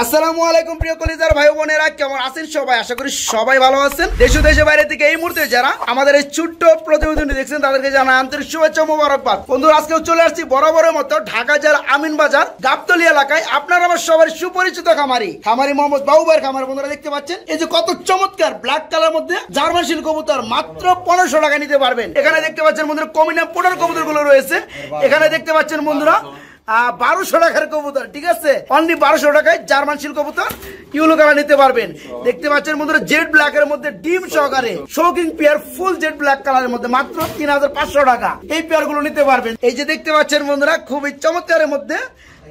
আসসালামু আলাইকুম প্রিয় কলিজার ভাই বোনেরা, কেমন আছেন সবাই? আশা করি সবাই ভালো আছেন। দেশ ও দেশের বাইরে থেকে এই মুহূর্তে যারা আমাদের এই ছোট্ট প্রতিবেদনটি দেখছেন তাদেরকে জানাই আন্তরিক শুভেচ্ছা ও মোবারকবাদ। বন্ধুরা, আজকেও চলে আসছি বরাবরের মতো ঢাকা জেলার আমিন বাজার গাবতলী এলাকায়। আপনারা আমার সবার সুপরিচিত খামারি মোহাম্মদ বাবু ভাইয়ের খামার। বন্ধুরা দেখতে পাচ্ছেন এই যে কত চমৎকার ব্ল্যাক কালার মধ্যে জার্মান শিল কবুতর মাত্র 1500 টাকা নিতে পারবেন। এখানে দেখতে পাচ্ছেন বন্ধুরা কমিনা পোটার কবুতর গুলো রয়েছে। এখানে দেখতে পাচ্ছেন বন্ধুরা 1200 টাকার কবুতর, ঠিক আছে, অনলি 1200 টাকায় জার্মান শিল কবুতর ইউলো কালার নিতে পারবেন। দেখতে পাচ্ছেন বন্ধুরা জেড ব্ল্যাক এর মধ্যে ডিম সহকারে shocking pair full jet black কালারের মধ্যে মাত্র 3500 টাকা এই পেয়ার গুলো নিতে পারবেন। এই যে দেখতে পাচ্ছেন বন্ধুরা খুবই চমৎকারের মধ্যে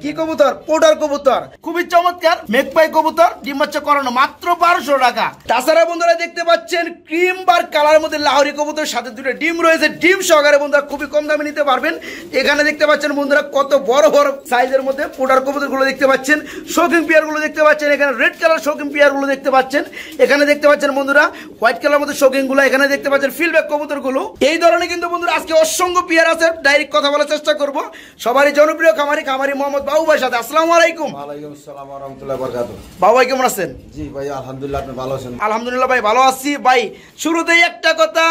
কি কবুতর, পোটার কবুতর, খুবই চমৎকার মেঘপাই কবুতর, ডিম বাচ্চা করানো মাত্র 1200 টাকা। তাছাড়া বন্ধুরা দেখতে পাচ্ছেন ক্রিম বার কালার মধ্যে লাহোরি কবুতর, সাথে দুটো ডিম রয়েছে, ডিম সহকারে বন্ধুরা খুবই কম দামে নিতে পারবেন। এখানে দেখতে পাচ্ছেন বন্ধুরা কত বড় বড় সাইজের মধ্যে পোটার কবুতর গুলো দেখতে পাচ্ছেন, শৌখিন পেয়ার গুলো দেখতে পাচ্ছেন। এখানে রেড কালার শৌখিন পেয়ার গুলো দেখতে পাচ্ছেন। এখানে দেখতে পাচ্ছেন বন্ধুরা হোয়াইট কালার মধ্যে শৌখিন গুলো। এখানে দেখতে পাচ্ছেন ফিল্ডব্যাক কবুতর গুলো। এই ধরনের কিন্তু বন্ধুরা আজকে অসংখ্য পেয়ার আছে। ডাইরেক্ট কথা বলার চেষ্টা করব সবারই জনপ্রিয় খামারি মোহাম্মদ বাবু ভাইয়ের সাথে। আসসালামু আলাইকুম। ওয়ালাইকুম আসসালাম ওয়া রাহমাতুল্লাহি ওয়া বারাকাতুহু। বাবু ভাই কেমন আছেন? জি ভাই আলহামদুলিল্লাহ, আপনি ভালো আছেন? আলহামদুলিল্লাহ ভাই ভালো আছি। ভাই শুরুতেই একটা কথা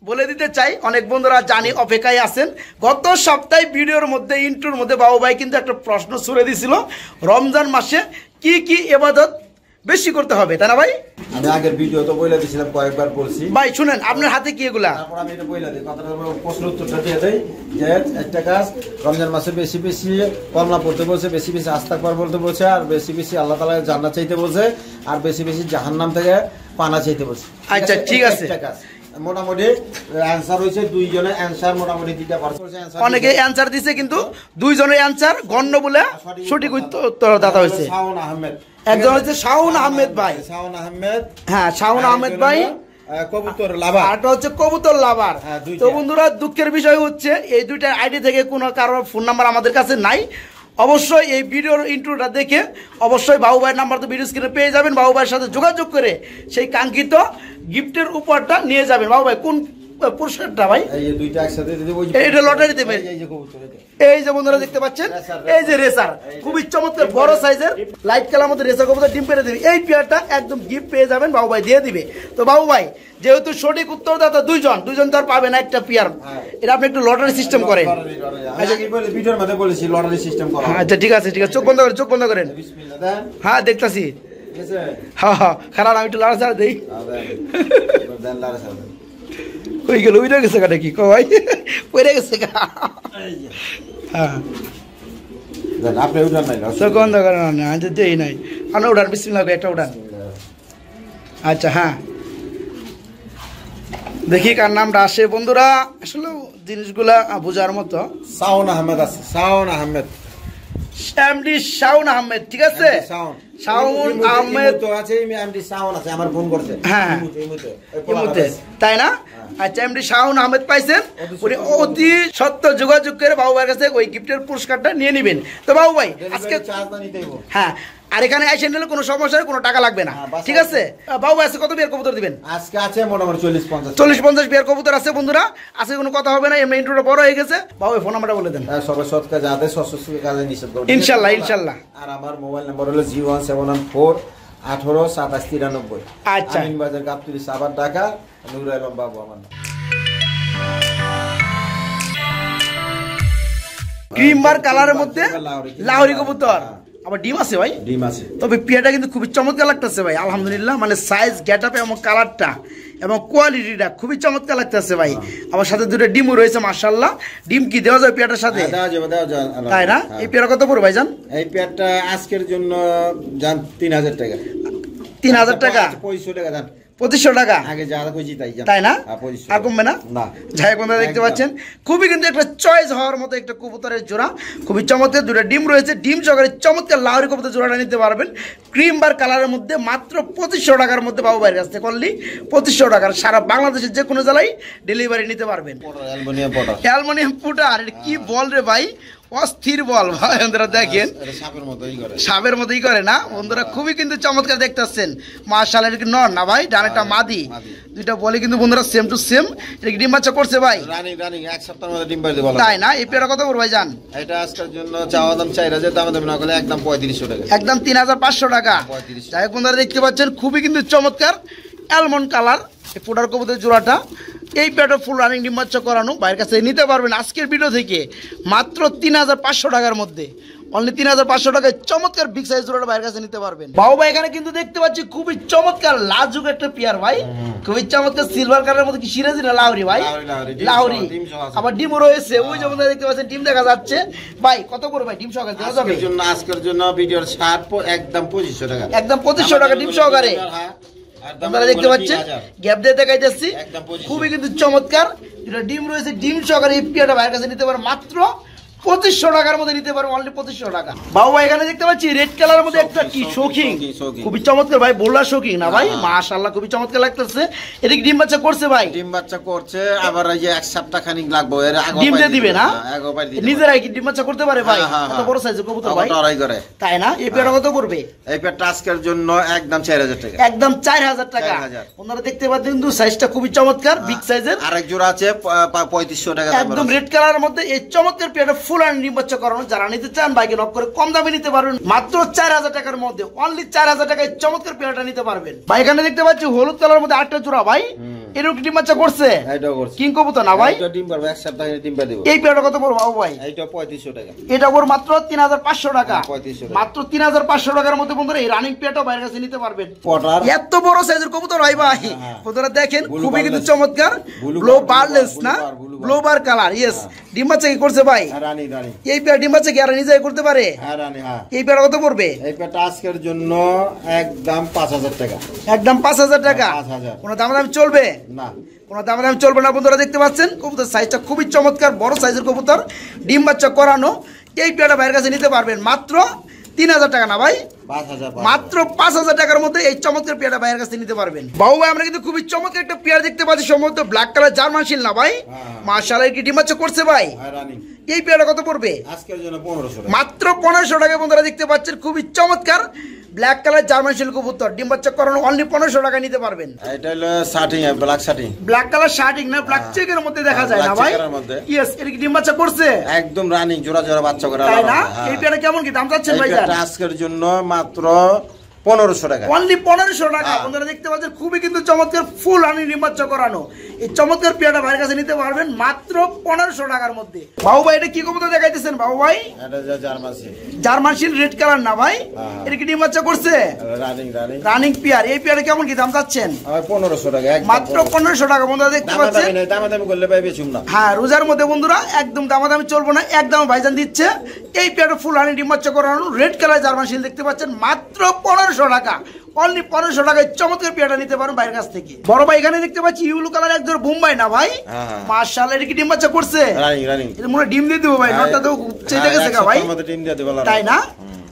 বলে দিতে চাই, অনেক বন্ধুরা জানি অপেক্ষায় আছেন। গত সপ্তাহে ভিডিওর মধ্যে ইন্ট্রোর মধ্যে বাবু ভাই কিন্তু একটা প্রশ্ন ছুড়ে দিছিল, রমজান মাসে কি কি ইবাদত বেশি করতে হবে, তাই না ভাই? আমি আগের ভিডিও তো বলে দিয়েছিলাম, কয়েকবার বলছি। ভাই শুনেন, আপনার হাতে কি এগুলা? তারপর আমি এটা বলে দিই, কথাটা প্রশ্ন উত্তরটা দিয়ে দেই যে একটা কাজ, রমজান মাসে বেশি বেশি কলমা পড়তে বলছে, বেশি বেশি আস্তাগফার বলতে বলছে, আর বেশি বেশি আল্লাহ তাআলা জান্নাত চাইতে বলছে, আর বেশি বেশি জাহান্নাম থেকে পানা চাইতে বলছে। আচ্ছা ঠিক আছে। একটা কাজ মোটামুটি অ্যানসার হয়েছে, দুইজনের অ্যানসার মোটামুটি দিতে পারছে। অনেকে অ্যানসার দিছে কিন্তু দুইজনের অ্যানসার গণ্য বলে সঠিক উত্তর দাতা হয়েছে। শাওন আহমেদ, একজন হচ্ছে শাওন আহমেদ ভাই। শাওন আহমেদ, হ্যাঁ শাওন আহমেদ ভাই কবুতর লাভার, আরটা হচ্ছে কবুতর লাভার। তো বন্ধুরা দুঃখের বিষয় হচ্ছে এই দুইটা আইডি থেকে কোনো কারোর ফোন নাম্বার আমাদের কাছে নাই। অবশ্যই এই ভিডিওর ইন্ট্রোটা দেখে অবশ্যই বাবু ভাইয়ের নাম্বার তো ভিডিও স্ক্রিনে পেয়ে যাবেন। বাবু ভাইয়ের সাথে যোগাযোগ করে সেই কাঙ্ক্ষিত গিফটের উপহারটা নিয়ে যাবেন। বাবু ভাই কোন পুরস্কারটা ভাই? এই দুইটা একসাথে দিতে বলছি, এইটা লটারি দেবেন। এই যে বন্ধুরা দেখতে পাচ্ছেন এই যে রেসার, খুবই চমৎকার বড় সাইজের লাইট কালার মধ্যে রেসার কবুতর ডিম পেড়ে দিবে। এই পেয়ারটা একদম গিফট পেয়ে যাবেন, বাবু ভাই দিয়ে দিবে। তো বাবু ভাই যেহেতু সঠিক উত্তরদাতা দুইজন তো আর পাবে না একটা পেয়ার, এটা আপনি একটু লটারি সিস্টেম করেন। ভিডিওর মধ্যে বলেছি লটারি সিস্টেম করা। আচ্ছা ঠিক আছে, চোখ বন্ধ করেন। হ্যাঁ দেখতাছি। হ্যাঁ খারাপ, আমি একটু লাড়া ছাড়া দিই। ওই গেল উইরা গেছে কাটা কি কয় পড়ে গেছে গা। হ্যাঁ আপনি উঠান নাই, চোখ বন্ধ করেন। আমি তো দেই নাই, আমরা উঠান বিসমিল্লাহ একটা উঠান। আচ্ছা হ্যাঁ দেখি কার নামটা আসে। বন্ধুরা আসলে জিনিসগুলা বোঝার মতো। শাওন আহমেদ আছে, শাওন আহমেদ, এমডি শাওন আহমেদ, ঠিক আছে। শাওন আহমেদ তো আছে, এমডি শাওন আছে, আমার ফোন করছে। হ্যাঁ তাই না? আচ্ছা এমডি শাওন আহমেদ পাইছেন, উনি অতি সত্য যোগাযোগ করে বাবু ভাইয়ের কাছে ওই গিফটের পুরস্কারটা নিয়ে নেবেন। তো বাবু ভাই আজকে হ্যাঁ, আর এখানে আইসেন নিলে কোনো সমস্যা নেই, কোনো টাকা লাগবে না, ঠিক আছে। বাবু ভাই আজকে কত বিয়ার কবুতর দিবেন? আজকে আছে মোটামুটি 40-50 বিয়ার কবুতর আছে বন্ধুরা। আজকে কোনো কথা হবে না, এমনি ইন্ট্রোটা বড় হয়ে গেছে। বাবু ফোন নাম্বারটা বলে দেন। সবার সৎ কাজে আদেশ, অসুস্থ কাজে নিষেধ করব ইনশাআল্লাহ। আর আমার মোবাইল নাম্বার হলো 01714182793। আচ্ছা আমিন বাজার গাবতলী সাভার ঢাকা, নুরুল আলম বাবু আমার নাম। ক্রিম বার কালারের মধ্যে লাহোরি কবুতর, আবার ডিম আছে ভাই, ডিম আছে। তবে পেয়ারটা কিন্তু খুবই চমৎকার লাগতেছে ভাই, আলহামদুলিল্লাহ। মানে সাইজ গেটআপে এবং কালারটা এবং কোয়ালিটিটা খুবই চমৎকার লাগতেছে ভাই। আমার সাথে দুটো ডিমও রয়েছে মাশাআল্লাহ। ডিম কি দেওয়া যায় পেয়ারটার সাথে? দেওয়া যাবে। তাই না? এই পেয়ার কত পড়বে ভাইজান? এই পেয়ারটা আজকের জন্য জান 3000 টাকা। 3000 টাকা? 2500 টাকা জান। 2500 টাকা আগে যা কইছি তাই না? আর কমবে না? যাই হোক বন্ধুরা দেখতে পাচ্ছেন খুবই কিন্তু একটা চয়েস হওয়ার মতো একটা কবুতরের জোড়া, খুবই চমৎকার। দুটো ডিম রয়েছে, ডিম সহকারে চমৎকার লাহোরি কবুতর জোড়াটা নিতে পারবেন ক্রিম বার কালারের মধ্যে মাত্র 2500 টাকার মধ্যে বাবু ভাইয়ের কাছ থেকে করলি 2500 টাকার সারা বাংলাদেশের যে কোনো জেলায় ডেলিভারি নিতে পারবেন। অ্যালুমিনিয়াম পুটার কি বল রে ভাই, অস্থির বল ভাই, বন্ধুরা দেখেন এটা সাপের মতোই করে না বন্ধুরা, খুবই কিন্তু চমৎকার দেখতেছেন। মাশাআল্লাহ, এটা কি নর না ভাই? ডানেরটা মাদি, দুইটা বলে কিন্তু বন্ধুরা সেম টু সেম। এটা কি ডিম বাচ্চা করছে ভাই? রানিং এক সপ্তাহের মধ্যে ডিম পাড়বে বলা, তাই না? এই পেয়ারটা কত করে ভাই জান? এটা আজকের জন্য চাওয়া দাম 4000, দাম দেবেন না করলে একদম 3500 টাকা, একদম 3500 টাকা। 3500। যাই হোক বন্ধুরা দেখতে পাচ্ছেন খুবই কিন্তু চমৎকার অ্যালমন্ড কালার এই পোটার কবুতরের জোড়াটা। এই পেয়ারটা ফুল রানিং ডিম বাচ্চা করানো, বাইরের কাছে নিতে পারবেন আজকের ভিডিও থেকে মাত্র 3500 টাকার মধ্যে। অনলি 3500 টাকায় চমৎকার বিগ সাইজ জোড়াটা বাইরের কাছে নিতে পারবেন। বাবু ভাই এখানে কিন্তু দেখতে পাচ্ছি খুবই চমৎকার লাজুক একটা পেয়ার ভাই, খুবই চমৎকার সিলভার কালারের মধ্যে। কি সিরাজি না লাহরি ভাই? লাহরি, আবার ডিমও রয়েছে। ওই যে বন্ধুরা দেখতে পাচ্ছেন ডিম দেখা যাচ্ছে। ভাই কত করে ভাই ডিম সহকারে দেওয়া যাবে? আজকের জন্য ভিডিওর ছাড় একদম 2500 টাকা, একদম 2500 টাকা ডিম সহকারে। আপনারা দেখতে পাচ্ছেন গ্যাপ দিয়ে দেখাইতেছি, খুবই কিন্তু চমৎকার। এটা ডিম রয়েছে, ডিম সহকারে এই পেয়ারটা ভাইয়ের কাছে নিতে পারে মাত্র 2500 টাকার মধ্যে নিতে পারবো, অনলি 2500 টাকা। বাবু ভাই এখানে দেখতে পাচ্ছি রেড কালারের মধ্যে একটা কি শৌখিন, খুবই চমৎকার ভাই, বোল্লা শৌখিন না ভাই? মাশাআল্লাহ, খুবই চমৎকার লাগতেছে। এটা কি ডিম বাচ্চা করছে ভাই? ডিম বাচ্চা করছে, আবার এই যে এক সপ্তাহ খানিক লাগবে এর আগে ডিম দিয়ে দিবে না? নিজেরাই কি ডিম বাচ্চা করতে পারে ভাই? এত বড় সাইজের কবুতর ভাই, তাই না? এই পেয়ারটা কত করবে? এই পেয়ারটা আজকের জন্য একদম 4000 টাকা, একদম 4000 টাকা। আপনারা দেখতে পাচ্ছেন কিন্তু সাইজটা খুবই চমৎকার, বিগ সাইজের। আরেক জোড়া আছে 3500 টাকা, একদম রেড কালারের মধ্যে এই চমৎকার পেয়ারটা ফুল রানিং ডিম বাচ্চা করানো। যারা নিতে চান বাইকে নক করে কম দামে নিতে পারবেন মাত্র 4000 টাকার মধ্যে, অনলি 4000 টাকায় চমৎকার পেয়ারটা নিতে পারবেন। ভাই এখানে দেখতে পাচ্ছি হলুদ কালারের মধ্যে আটটা জোড়া ভাই, এরকম ডিম বাচ্চা করছে? এটাও করছে কিং কবুতর না ভাই? এটা ডিম পারবে এক সপ্তাহে, ডিম পাবে দেব। এই পেয়ারটা কত পড়বে বাবু ভাই? এটা 3500 টাকা, এটা ওর মাত্র 3500 টাকা, 3500 মাত্র 3500 টাকার মধ্যে বন্ধুরা এই রানিং পেয়ারটা বাইরের কাছে নিতে পারবেন। পটার এত বড় সাইজের কবুতর ভাই ভাই, বন্ধুরা দেখেন খুবই কিন্তু চমৎকার। ব্লু বারলেস না, ব্লু বার কালার, ইয়েস। ডিম বাচ্চা কি করছে ভাই? রানী এই পেয়ার ডিম বাচ্চা কি আর নিজে করতে পারে? হ্যাঁ রানী, হ্যাঁ। এই পেয়ার কত পড়বে? এই পেয়ারটা আজকের জন্য একদম 5000 টাকা, একদম 5000 টাকা। 5000, কোনো দামাদামি চলবে না? কোনো দামাদামি চলবে না। বন্ধুরা দেখতে পাচ্ছেন কবুতর সাইজটা খুবই চমৎকার, বড় সাইজের কবুতর, ডিম বাচ্চা করানো। এই পেয়ারটা ভাইয়ের কাছে নিতে পারবেন মাত্র 3000 টাকা না ভাই? 5000, মাত্র 5000 টাকার মধ্যে এই চমৎকার পেয়ারটা ভাইয়ের কাছে নিতে পারবেন। বাবু ভাই আমরা কিন্তু খুবই চমৎকার একটা পেয়ার দেখতে পাচ্ছি, সম্ভবত ব্ল্যাক কালার জার্মান শিল না ভাই? মাশাআল্লাহ, কি ডিম বাচ্চা করছে ভাই? এই পেয়ারটা কত পড়বে? আজকের জন্য 1500 টাকা, মাত্র 1500 টাকা। বন্ধুরা দেখতে পাচ্ছেন খুবই চমৎকার ব্ল্যাক কালার জার্মান শিল কবুতর, ডিম বাচ্চা করানো, অনলি 1500 টাকা নিতে পারবেন। এটা হলো শার্টিং, ব্ল্যাক শার্টিং, ব্ল্যাক কালার শার্টিং না, ব্ল্যাক চেকের মধ্যে দেখা যায় না ভাই? ইয়েস। এর কি ডিম বাচ্চা করছে? একদম রানিং, জোড়া জোড়া বাচ্চা করা, তাই না? এই পেয়ারটা কেমন কি দাম চাচ্ছেন ভাই? এটা আজকের জন্য মাত্র 1500 টাকা, অনলি 1500 টাকা। আপনারা দেখতে পাচ্ছেন খুবই কিন্তু চমৎকার ফুল রানিং ডিম বাচ্চা করানো এই চমৎকার পেয়ারটা ভাইয়ের কাছে নিতে পারবেন মাত্র 1500 টাকার মধ্যে। বাবু ভাই এটা কি কবুতর দেখাইতেছেন বাবু ভাই? এটা জার্মান শিল, জার্মান শিল রেড কালার না ভাই? এর কি ডিম বাচ্চা করছে? Running pair. এই পেয়ারে কেমন কি দাম চাচ্ছেন? 1500 টাকা, মাত্র 1500 টাকা। বন্ধুরা দেখতে পাচ্ছেন দামাদামি করলে পাই বেচুম না। হ্যাঁ, রোজার মধ্যে বন্ধুরা একদম দামাদামি চলবে না, একদম ভাইজান দিচ্ছে। এই পেয়ারটা ফুল রানিং ডিম বাচ্চা করানো রেড কালার জার্মান শিল দেখতে পাচ্ছেন মাত্র 1500 টাকা, অনলি 1500 টাকায় চমৎকার পেয়ারটা নিতে পারেন বাইরের কাছ থেকে। বড় ভাই এখানে দেখতে পাচ্ছি ইউলো কালার একদম বোম্বাই না ভাই? মাশাআল্লাহ, এটা কি ডিম বাচ্চা করছে? এটা মনে ডিম দিয়ে দেবো ভাই, নটটা তো চেয়ে গেছে গা ভাই, তাই না?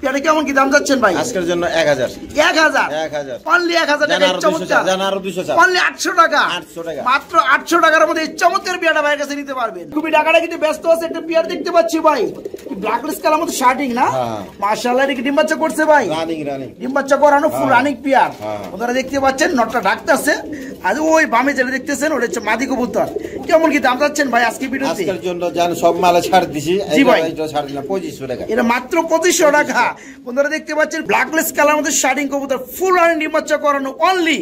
পেয়ারটা কেমন কি দাম যাচ্ছেন ভাই? আজকের জন্য 1000, 1000, অনলি 1000 টাকা। চমৎকার, অনলি 800 টাকা, মাত্র 800 টাকার মধ্যে চমৎকার পেয়ারটা ভাইয়ের কাছে নিতে পারবেন। খুবই টাকাটা কিন্তু ব্যস্ত আছে, একটা পেয়ার দেখতে পাচ্ছি ভাই, ব্ল্যাকলেস কালার মধ্যে শার্টিং না? মাশাআল্লাহ, এটা কি ডিম বাচ্চা করছে ভাই? ডিম বাচ্চা করানো ফুল রানিং পেয়ার। আপনারা দেখতে পাচ্ছেন নটটা ডাকতেছে, আর ওই বামে যেটা দেখতেছেন ওটা হচ্ছে মাদি কবুতর। কেমন কি দাম যাচ্ছেন ভাই আজকে ভিডিওতে? আজকের জন্য জান সব মালে ছাড় দিছি, জি ভাই, এটা ছাড় দিলাম 2500 টাকা, এটা মাত্র 2500 টাকা। বন্ধুরা দেখতে পাচ্ছেন ব্ল্যাকলেস কালার মধ্যে শার্টিং কবুতর ফুল রানিং ডিম বাচ্চা করানো, অনলি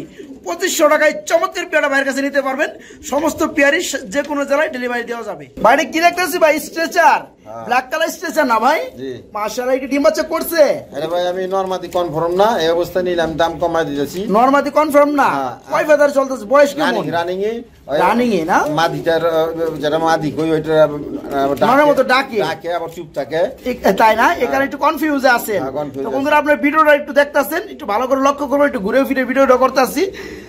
2500 টাকায় চমৎকার পেয়ারা ভাইয়ের কাছে নিতে পারবেন। সমস্ত পেয়ারই যে কোনো জেলায় ডেলিভারি দেওয়া যাবে। বাইরে কি দেখতেছি ভাই? স্ট্রেচার, ব্ল্যাক কালার স্ট্রেচার না ভাই? মাশাআল্লাহ, এটা ডিম বাচ্চা করছে? আরে ভাই আমি নরমাদি কনফার্ম না, এই অবস্থা নিলাম, দাম কমাই দিয়েছি। নরমাদি কনফার্ম না? কয় ফেদার চলতেছে? বয়স কেমন? রানিং এ না? মাদিটার যেটা মাদি কই ওইটা মনের মতো ডাকে, আবার চুপ থাকে, তাই না? এখানে একটু কনফিউজ আছেন। তো বন্ধুরা আপনার ভিডিওটা একটু দেখতেছেন, একটু ভালো করে লক্ষ্য করবেন, একটু ঘুরে ফিরে ভিডিওটা করতেছি।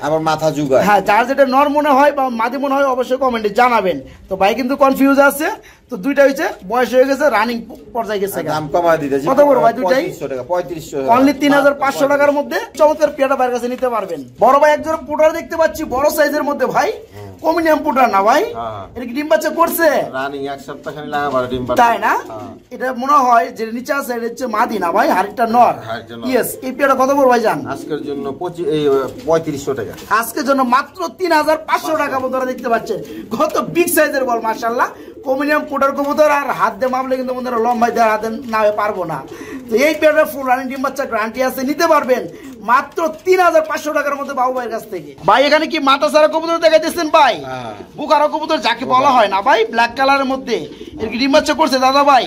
আবার মাথা জুগায়। হ্যাঁ, যার যেটা নর মনে হয় বা মাদি মনে হয় অবশ্যই কমেন্টে জানাবেন। তো ভাই কিন্তু কনফিউজ আছে, তো দুইটা হইছে, বয়স হয়ে গেছে, রানিং পর্যায়ে গেছে। দাম কমাই দিতেছি। কত বড় ভাই দুইটাই? 3500, অনলি 3500 টাকার মধ্যে চমৎকার পেয়ারটা ভাইয়ের কাছে নিতে পারবেন। বড় ভাই একজন পোটার দেখতে পাচ্ছি বড় সাইজের মধ্যে ভাই, কমিনিয়াম পুটার না ভাই? হ্যাঁ। এটা কি ডিম বাচ্চা করছে? রানিং এক সপ্তাহ খানি লাগাবার ডিম পাড়া। তাই না? হ্যাঁ। এটা মনে হয় যে নিচে আছে এটা হচ্ছে মাদি না ভাই, হাড়িটা নর। হাড়িটা নর। ইয়েস, এই পেয়ারটা কত পড়বে ভাইজান? আজকের জন্য 3500 টাকা। আজকের জন্য মাত্র 3500 টাকা বন্ধুরা দেখতে পাচ্ছেন। কত বিগ সাইজের বল মাশাআল্লাহ। কমিনিয়াম পুটার কবুতর, আর হাত দিয়ে মাপলে কিন্তু বন্ধুরা লম্বাই দেওয়ার হাতে নামে পারবো না। তো এই পেয়ারটা ফুল রানিং ডিম বাচ্চা গ্যারান্টি আছে, নিতে পারবেন মাত্র 3500 টাকার মধ্যে বাবু ভাইয়ের কাছ থেকে। ভাই এখানে কি মাথা সারা কবুতর দেখাইতেছেন ভাই? বুকারা কবুতর যাকে বলা হয় না ভাই, ব্ল্যাক কালারের মধ্যে। এর কি ডিম বাচ্চা করছে দাদা ভাই?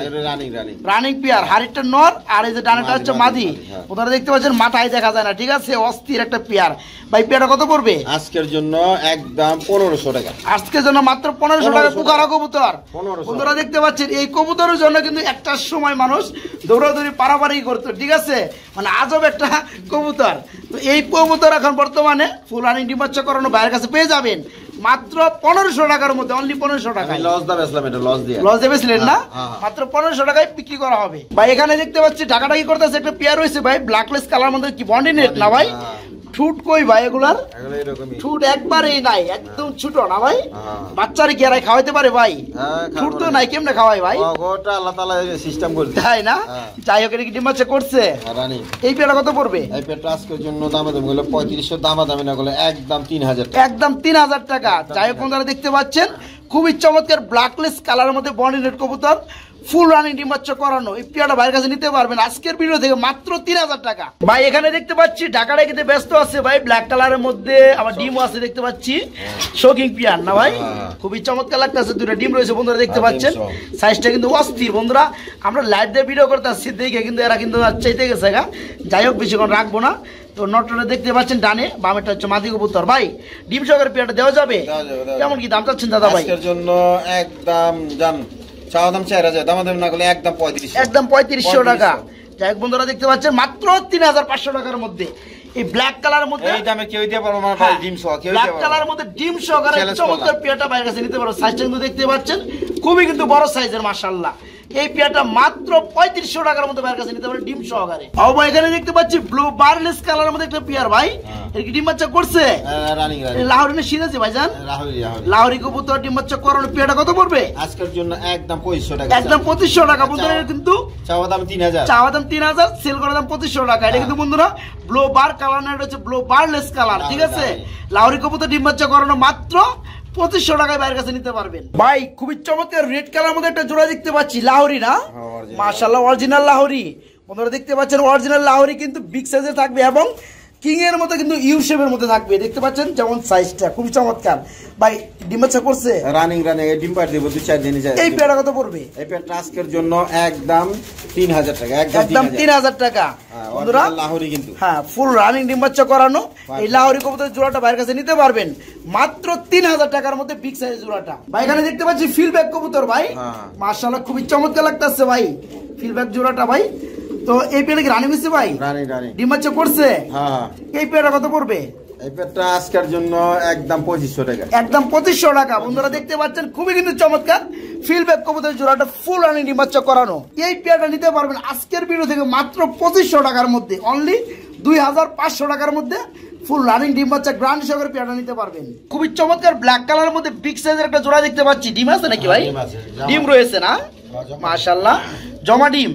রানিং পেয়ার, হাড়িটা নর আর এই যে ডানাটা হচ্ছে মাদি। ওনারা দেখতে পাচ্ছেন মাথায় দেখা যায় না, ঠিক আছে? অস্থির একটা পেয়ার। ভাই পেয়ারটা কত পড়বে আজকের জন্য? একদম 1500 টাকা। আজকের জন্য মাত্র 1500 টাকা বুকারা কবুতর। বন্ধুরা দেখতে পাচ্ছেন এই কবুতরের জন্য কিন্তু একটা সময় মানুষ দৌড়াদৌড়ি পারাপারি করতো, ঠিক আছে? মানে আজব একটা কবুতর। তো এই কবুতর এখন বর্তমানে ফুল রানিং ডিম বাচ্চা করানো ভাইয়ের কাছে পেয়ে যাবেন মাত্র 1500 টাকার মধ্যে, অনলি 1500 টাকায়। লস দা বেচলাম, এটা লস দিয়ে। লস দেবেছিলেন না? মাত্র 1500 টাকায় বিক্রি করা হবে। ভাই এখানে দেখতে পাচ্ছি ঢাকাঢাকি করতেছে একটা পেয়ার রয়েছে ভাই, ব্ল্যাকলেস কালার মধ্যে। কি বন্ডি নেট না ভাই? ঠুট কই ভাই এগুলার? ঠুট একবারেই নাই, একদম ছোট না ভাই? বাচ্চারে কি আর খাওয়াইতে পারে ভাই? ঠুট তো নাই, কেমনে খাওয়াই ভাই? ওটা আল্লাহ তাআলা সিস্টেম করে দেয়, তাই না? যাই হোক, এটা কি ডিম বাচ্চা করছে? রানী। এই পেয়ারটা কত পড়বে? এই পেয়ারটা আজকের জন্য দামে দাম হলো 3500, দামি না হলে একদম 3000 টাকা। একদম 3000 টাকা। যাই হোক, আপনারা দেখতে পাচ্ছেন খুবই চমৎকার ব্ল্যাকলেস কালারের মধ্যে বন্ডি নেট কবুতর, ফুল রানিং ডিম বাচ্চা করানো। এই পেয়ারটা ভাইয়ের কাছে নিতে পারবেন আজকের ভিডিও থেকে মাত্র 3000 টাকা। ভাই এখানে দেখতে পাচ্ছি ঢাকাঢাকিতে ব্যস্ত আছে ভাই, ব্ল্যাক কালারের মধ্যে আবার ডিমও আছে দেখতে পাচ্ছি। শোকিং পেয়ার না ভাই? খুবই চমৎকার লাগতেছে, দুটো ডিম রয়েছে বন্ধুরা দেখতে পাচ্ছেন। সাইজটা কিন্তু অস্থির বন্ধুরা। আমরা লাইভ দিয়ে ভিডিও করতে আসছি দেখে কিন্তু এরা কিন্তু চাইতে গেছে গা। যাই হোক, বেশিক্ষণ রাখবো না। তো নটটা দেখতে পাচ্ছেন ডানে, বামেটা হচ্ছে মাদি কবুতর। ভাই ডিম সহকারে পেয়ারটা দেওয়া যাবে? কেমন কি দাম চাচ্ছেন দাদা ভাই? আজকের জন্য একদম জান চাওয়া দাম 4000, দাম না করলে একদম 3500। একদম 3500 টাকা। যাই হোক বন্ধুরা দেখতে পাচ্ছেন মাত্র 3500 টাকার মধ্যে এই ব্ল্যাক কালারের মধ্যে। এই দামে কেউ দিতে পারবো না ভাই, ডিম সহ কেউ দিতে ব্ল্যাক পারবো না। কালারের মধ্যে ডিম সহকারে চমৎকার পেয়ারটা বাইরের কাছে নিতে পারো। সাইজটা কিন্তু দেখতে পাচ্ছেন খুবই কিন্তু বড় সাইজের মাশাআল্লাহ। এই পেয়ারটা মাত্র 3500 টাকার মধ্যে বাইরের কাছে নিতে পারো ডিম সহকারে। ও ভাই এখানে দেখতে পাচ্ছি ব্লু বারলেস কালারের মধ্যে একটা পেয়ার ভাই। এর কি ডিম বাচ্চা করছে? Running running. লাহোরি না সিরাজি ভাইজান? লাহোরি কবুতর ডিম বাচ্চা করানো পেয়ারটা কত পড়বে? আজকের জন্য একদম 2500 টাকা। একদম 2500 টাকা বন্ধুরা। কিন্তু চাওয়া দাম 3000, চাওয়া দাম 3000, সেল করা দাম 2500 টাকা। এটা কিন্তু বন্ধুরা ব্লু বার কালার না, এটা হচ্ছে ব্লু বারলেস কালার, ঠিক আছে? লাহোরি কবুতর ডিম বাচ্চা করানো মাত্র 2500 টাকায় বাইরের কাছে নিতে পারবেন। ভাই খুবই চমৎকার রেড কালার মধ্যে একটা জোড়া দেখতে পাচ্ছি, লাহোরি না? মাশাআল্লাহ, অরিজিনাল লাহোরি। বন্ধুরা দেখতে পাচ্ছেন অরিজিনাল লাহোরি কিন্তু বিগ সাইজে থাকবে এবং কিং এর মতো কিন্তু ইউ শেপের মধ্যে থাকবে, দেখতে পাচ্ছেন যেমন সাইজটা খুবই চমৎকার। ভাই ডিম বাচ্চা করছে? Running running. এই ডিম পাড় দেব 2-4 দিনই যায়। এই পেয়ারটা কত পড়বে? এই পেয়ারটা আজকের জন্য একদম 3000 টাকা। একদম 3000 টাকা বন্ধুরা। লাহোরি কিন্তু হ্যাঁ, ফুল রানিং ডিম বাচ্চা করানো এই লাহোরি কবুতরের জোড়াটা বাইরের কাছে নিতে পারবেন মাত্র 3000 টাকার মধ্যে বিগ সাইজ জোড়াটা। ভাই এখানে দেখতে পাচ্ছি ফিলব্যাক কবুতর ভাই, মাশাআল্লাহ খুবই চমৎকার লাগতেছে ভাই ফিলব্যাক জোড়াটা ভাই। তো এই পেয়ারটা কি রানিং হইছে ভাই? Running running. ডিম বাচ্চা করছে? হ্যাঁ। এই পেয়ারটা কত পড়বে? এই পেয়ারটা আজকের জন্য একদম 2500 টাকা। একদম 2500 টাকা। বন্ধুরা দেখতে পাচ্ছেন খুবই কিন্তু চমৎকার ফিলব্যাক কবুতরের জোড়াটা ফুল রানিং ডিম বাচ্চা করানো। এই পেয়ারটা নিতে পারবেন আজকের ভিডিও থেকে মাত্র 2500 টাকার মধ্যে, অনলি 2500 টাকার মধ্যে ফুল রানিং ডিম বাচ্চা গ্রান্ড সহকারে পেয়ারটা নিতে পারবেন। খুবই চমৎকার ব্ল্যাক কালারের মধ্যে বিগ সাইজের একটা জোড়া দেখতে পাচ্ছি। ডিম আছে নাকি ভাই? ডিম রয়েছে না? মাশাআল্লাহ, জমা ডিম।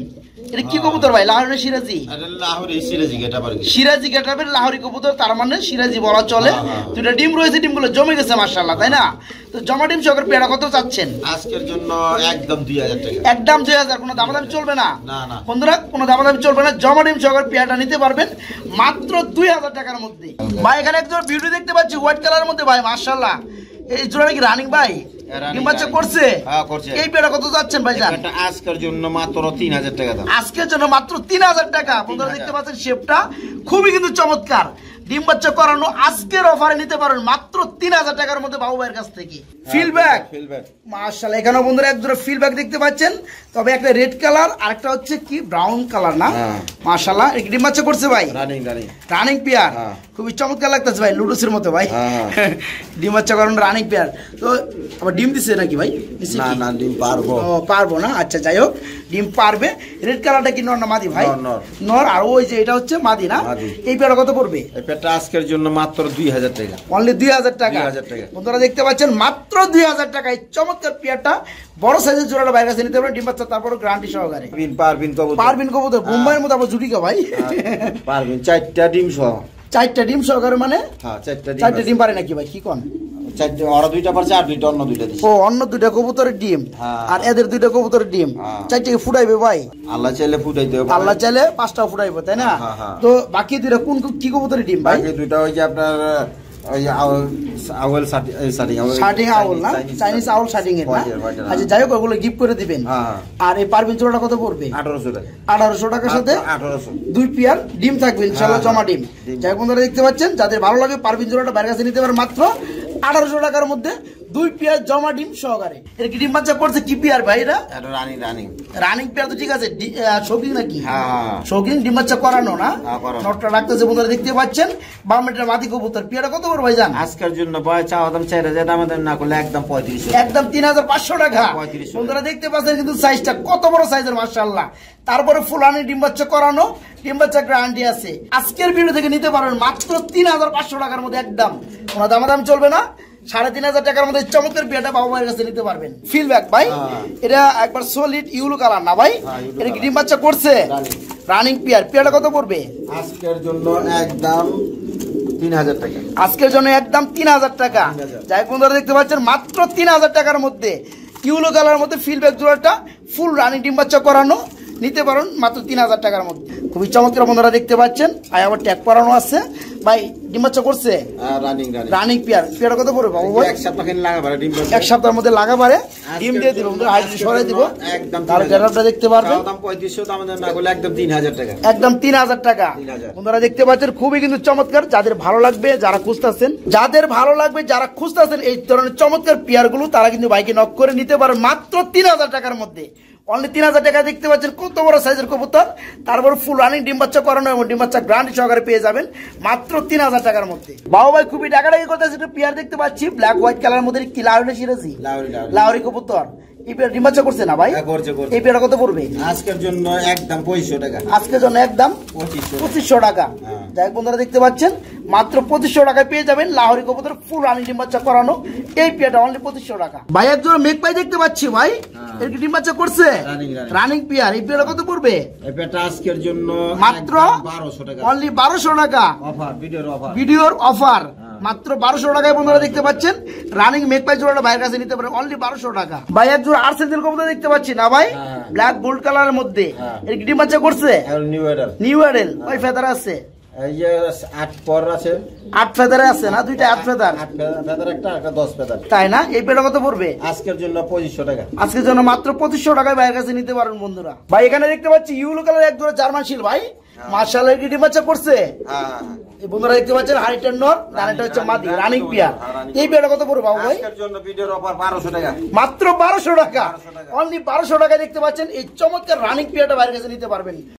এটা কি কবুতর ভাই, লাহোরি সিরাজি? লাহোরি সিরাজি গেটাবার। সিরাজি গেটাবের লাহোরি কবুতর, তার মানে সিরাজি বলা চলে। দুটো ডিম রয়েছে, ডিমগুলো জমে গেছে মাশাআল্লাহ, তাই না? তো জমা ডিম সহকারে পেয়ারা কত চাচ্ছেন আজকের জন্য? একদম 2000 টাকা। একদম 2000। কোনো দামাদামি চলবে না? না না বন্ধুরা, কোনো দামাদামি চলবে না। জমা ডিম সহকারে পেয়ারটা নিতে পারবেন মাত্র 2000 টাকার মধ্যে। ভাই এখানে একজন বিউটি দেখতে পাচ্ছি হোয়াইট কালারের মধ্যে ভাই, মাশাআল্লাহ। এই জোড়া কি রানিং ভাই? ডিম বাচ্চা করছে? হ্যাঁ করছে। এই পেয়ারটা কত যাচ্ছেন ভাইজান? এটা আজকের জন্য মাত্র 3000 টাকা দাম। আজকের জন্য মাত্র 3000 টাকা। বন্ধুরা দেখতে পাচ্ছেন শেপটা খুবই কিন্তু চমৎকার। ডিম বাচ্চা করানো আজকের অফারে নিতে পারেন মাত্র 3000 টাকার মধ্যে বাবু ভাইয়ের কাছ থেকে। ফিলব্যাক মাশাআল্লাহ, এখানে বন্ধুরা এক জোড়া ফিলব্যাক দেখতে পাচ্ছেন, তবে একটা রেড কালার আর একটা হচ্ছে কি ব্রাউন কালার না? মাশাআল্লাহ, এই ডিম বাচ্চা করছে ভাই? Running running. রানিং পেয়ার, খুবই চমৎকার লাগতেছে ভাই, লুডুসের মতো ভাই। ডিম বাচ্চা করানো রানিং পেয়ার। তো আবার ডিম দিছে নাকি ভাই? না না, ডিম পারবো। ও পারবো না, আচ্ছা যাই হোক, ডিম পারবে। রেড কালারটা কি নর না মাদি ভাই? নর। আর ওই যে এটা হচ্ছে মাদি না? এই পেয়ারটা কত পড়বে? এই পেয়ারটা পেয়ারটা আজকের জন্য মাত্র 2000 টাকা। অনলি 2000 টাকা। 2000 টাকা। বন্ধুরা দেখতে পাচ্ছেন মাত্র 2000 টাকায় চমৎকার পেয়ারটা বড় সাইজের জোড়াটা বাইরে কাছে নিতে পারেন, ডিম বাচ্চা তারপর গ্যারান্টি সহকারে। পারবিন কবুতর, পারবিন কবুতর মুম্বাইয়ের মতো আবার জুটিকা ভাই। পারবিন 4টা ডিম সহ। 4টা ডিম সহকারে মানে? হ্যাঁ 4টা ডিম পারে নাকি ভাই, কি কোন? 4টা ওরা 2টা পারছে আর 2টা অন্য 2টা দিছে। ও অন্য 2টা কবুতরের ডিম আর এদের 2টা কবুতরের ডিম, 4টাকে ফুটাইবে ভাই। আল্লাহ চাইলে ফুটাইতে হবে, আল্লাহ চাইলে 5টাও ফুটাইবে, তাই না? তো বাকি 2টা কোন কি কবুতরের ডিম ভাই? বাকি 2টা ওই যে আপনার ওই আউল শার্টিং আউল না, চাইনিজ আউল শার্টিং এর না। আচ্ছা যাই হোক ওগুলো গিফট করে দিবেন। আর এই পারবিন জোড়াটা কত পড়বে? 1800 টাকা। 1800 টাকার সাথে 1800 2 পেয়ার ডিম থাকবে ইনশাআল্লাহ, জমা ডিম। যাই বন্ধুরা দেখতে পাচ্ছেন, যাদের ভালো লাগে পারবিন জোড়াটা বাইরে কাছে নিতে পারেন মাত্র 1800 টাকার মধ্যে 2 পেয়ার জমা ডিম সহকারে। এর কি ডিম বাচ্চা করছে কি পেয়ার ভাই? এটা রানিং পেয়ার তো ঠিক আছে, শৌখিন নাকি? শৌখিন ডিম বাচ্চা করানো না, নটটা রাখতেছে বন্ধুরা দেখতে পাচ্ছেন। বামেটার মাদি কবুতর পেয়ারটা কত বড় ভাই জান? আজকের জন্য ভাই চাওয়া দাম 4000, আমাদের না করলে একদম 3500, একদম 3500 টাকা। বন্ধুরা দেখতে পাচ্ছেন কিন্তু সাইজটা কত বড় সাইজের মাশাআল্লাহ। তারপরে ফুলানি ডিম বাচ্চা করানো, ডিম বাচ্চা গ্যারান্টি আছে। আজকের ভিডিও থেকে নিতে পারবেন মাত্র 3500 টাকার মধ্যে, একদম কোনো দামাদাম চলবে না। 3500 টাকার মধ্যে চমৎকার পেয়ারটা বাবা মায়ের কাছে নিতে পারবেন। ফিলব্যাক ভাই, এটা একবার সলিড ইউলো কালার না ভাই? এটা কি ডিম বাচ্চা করছে? রানিং পেয়ার, পেয়ারটা কত পড়বে? আজকের জন্য একদম 3000 টাকা। আজকের জন্য একদম 3000 টাকা। যাই বন্ধুরা দেখতে পাচ্ছেন মাত্র 3000 টাকার মধ্যে ইউলো কালার মধ্যে ফিলব্যাক জোড়াটা ফুল রানিং ডিম বাচ্চা করানো নিতে পারেন মাত্র 3000 টাকার মধ্যে। খুবই চমৎকার বন্ধুরা দেখতে পাচ্ছেন। আর আবার ট্যাগ করানো আছে ভাই, ডিম বাচ্চা করছে রানিং পেয়ার। পেয়ারটা কত পড়বে বাবু ভাই? 1 সপ্তাহ লাগা পারে ডিম বাচ্চা, 1 সপ্তাহের মধ্যে লাগা পারে ডিম দিয়ে দিব, হাইট সরাই দিব, একদম তার গ্যারান্টি দেখতে পারবেন। দাম 3500, আমাদের না করলে একদম 3000 টাকা, একদম 3000 টাকা। বন্ধুরা দেখতে পাচ্ছেন খুবই কিন্তু চমৎকার। যাদের ভালো লাগবে, যারা খুঁজতেছেন, যারা খুঁজতেছেন এই ধরনের চমৎকার পেয়ার গুলো, তারা কিন্তু বাইকে নক করে নিতে পারেন মাত্র 3000 টাকার মধ্যে। অনলি 3000 টাকা। দেখতে পাচ্ছেন কত বড় সাইজের কবুতর, তারপর ফুল রানিং ডিম বাচ্চা করানো এবং ডিম বাচ্চা গ্যারান্টি সহকারে পেয়ে যাবেন মাত্র 3000 টাকার মধ্যে। বাবু ভাই খুবই টাকাটাকি করতেছে, একটা পেয়ার দেখতে পাচ্ছি ব্ল্যাক হোয়াইট কালার মধ্যে, কি লাউরি সিরাজি লাউরি কবুতর। এই পেয়ার ডিম বাচ্চা করছে না ভাই? এই পেয়ারটা কত পড়বে? আজকের জন্য একদম 2500 টাকা। আজকের জন্য একদম 2500 টাকা। যাই বন্ধুরা দেখতে পাচ্ছেন মাত্র 2500 টাকায় পেয়ে যাবেন লাহোরি কবুতর ফুল রানিং ডিম বাচ্চা করানো এই পেয়ারটা অনলি 2500 টাকা। ভাই একজন মেঘ পাই দেখতে পাচ্ছি ভাই, এর কি ডিম বাচ্চা করছে? Running pair. এই পেয়ারটা কত পড়বে? এই পেয়ারটা আজকের জন্য মাত্র 1200 টাকা। অনলি 1200 টাকা। অফার, ভিডিওর অফার মাত্র 1200 টাকায় বন্ধুরা দেখতে পাচ্ছেন। রানিং মেঘ পাই জোড়াটা ভাইয়ের কাছে নিতে পারেন অনলি 1200 টাকা। ভাই এক জোড়া আর্সেনিয়াল কবুতর দেখতে পাচ্ছি না ভাই, ব্ল্যাক গোল্ড কালারের মধ্যে। এর কি ডিম বাচ্চা করছে? নিউ এডেল। ওই ফেদার আছে, এই যে 8 পর আছে, 8 ফেদারে আছে না? দুইটা 8 ফেদার, 8 ফেদার একটা 10 ফেদার, তাই না? এই পেটা কত পড়বে? আজকের জন্য 2500 টাকা। আজকের জন্য মাত্র 2500 টাকায় ভাইয়ের কাছে নিতে পারেন বন্ধুরা। ভাই এখানে দেখতে পাচ্ছি ইউলো কালার এক জোড়া জার্মান শিল ভাই, মাশাআল্লাহ। কি ডিম বাচ্চা করছে? এই বন্ধুরা দেখতে পাচ্ছেন হাইটের নর, ডানেটা হচ্ছে মাদি, রানিং পেয়ার। এই পেয়ারটা কত পড়বে বাবু ভাই? আজকের জন্য ভিডিওর অফার 1200 টাকা। মাত্র 1200 টাকা। অনলি 1200 টাকায় দেখতে পাচ্ছেন এই চমৎকার রানিং পেয়ারটা ভাইয়ের কাছে নিতে পারবেন।